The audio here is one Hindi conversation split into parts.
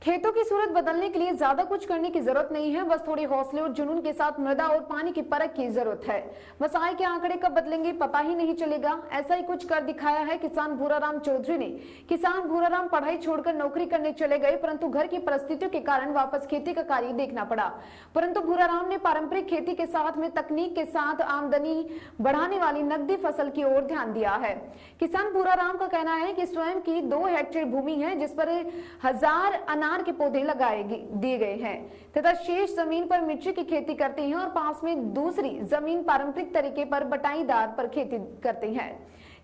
खेतों की सूरत बदलने के लिए ज्यादा कुछ करने की जरूरत नहीं है, बस थोड़ी हौसले और जुनून के साथ मृदा और पानी की परख की जरूरत है। बस आय के आंकड़े कब बदलेंगे पता ही नहीं चलेगा। ऐसा ही कुछ कर दिखाया है किसान भूराराम चौधरी ने। किसान भूराराम पढ़ाई छोड़कर नौकरी करने चले गए, परंतु घर की परिस्थितियों के कारण वापस खेती का कार्य देखना पड़ा। परंतु भूराराम ने पारंपरिक खेती के साथ में तकनीक के साथ आमदनी बढ़ाने वाली नकदी फसल की ओर ध्यान दिया है। किसान भूराराम का कहना है कि स्वयं की 2 हेक्टेयर भूमि है जिस पर 1000 अनार के पौधे लगाए दिए गए हैं तथा शेष जमीन पर मिर्ची की खेती करते हैं और पास में दूसरी जमीन पारंपरिक तरीके पर बटाईदार पर खेती करते हैं।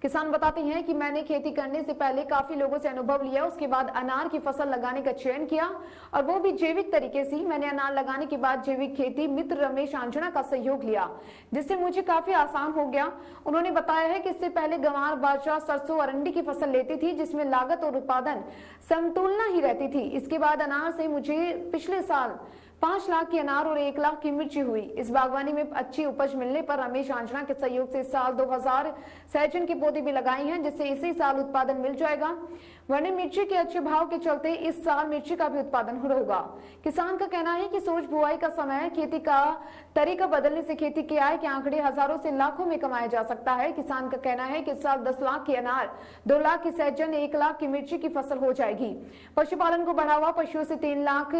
किसान बताते हैं कि मैंने खेती करने से पहले काफी लोगों से अनुभव लिया, उसके बाद अनार की फसल लगाने का चयन किया और वो भी जैविक तरीके से। मैंने अनार लगाने के बाद जैविक खेती मित्र रमेश आंजना का सहयोग लिया, जिससे मुझे काफी आसान हो गया। उन्होंने बताया है कि इससे पहले गंवार, बाजरा, सरसों, अरंडी की फसल लेती थी, जिसमें लागत और उत्पादन समतुलना ही रहती थी। इसके बाद अनार से मुझे पिछले साल 5 लाख की अनार और 1 लाख की मिर्ची हुई। इस बागवानी में अच्छी उपज मिलने पर रमेश आंजना के सहयोग से इस साल 2000 सहजन के पौधे भी लगाए हैं, जिससे इसी साल उत्पादन मिल जाएगा। वरना मिर्ची के अच्छे भाव के चलते इस साल मिर्ची का भी उत्पादन होगा। किसान का कहना है कि सोच बुआई का समय, खेती का तरीका बदलने से खेती की आय के आंकड़े हजारों से लाखों में कमाया जा सकता है। किसान का कहना है कि इस साल 10 लाख की अनार, 2 लाख की सहजन, 1 लाख की मिर्ची की फसल हो जाएगी। पशुपालन को बढ़ावा, पशुओं से 3 लाख।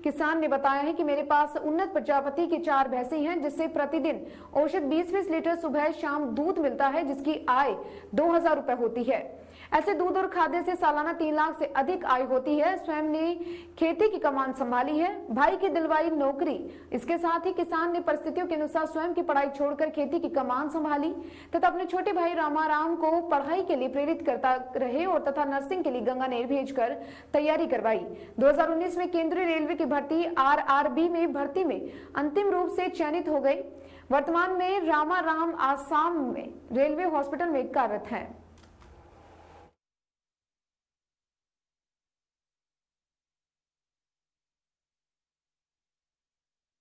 किसान ने बताया है कि मेरे पास उन्नत प्रजाति की 4 भैंसें हैं, जिससे प्रतिदिन औसत 20-20 लीटर सुबह शाम दूध मिलता है, जिसकी आय 2000 रुपए होती है। ऐसे दूध और खाद्य से सालाना 3 लाख से अधिक आय होती है। स्वयं ने खेती की कमान संभाली है, भाई की दिलवाई नौकरी। इसके साथ ही किसान ने परिस्थितियों के अनुसार स्वयं की पढ़ाई छोड़कर खेती की कमान संभाली तथा अपने छोटे भाई रामाराम को पढ़ाई के लिए प्रेरित करता रहे और तथा नर्सिंग के लिए गंगानेर भेजकर तैयारी करवाई। 2019 में केंद्रीय रेलवे की भर्ती RRB में भर्ती में अंतिम रूप से चयनित हो गई। वर्तमान में रामाराम आसाम में रेलवे हॉस्पिटल में कार्यरत है।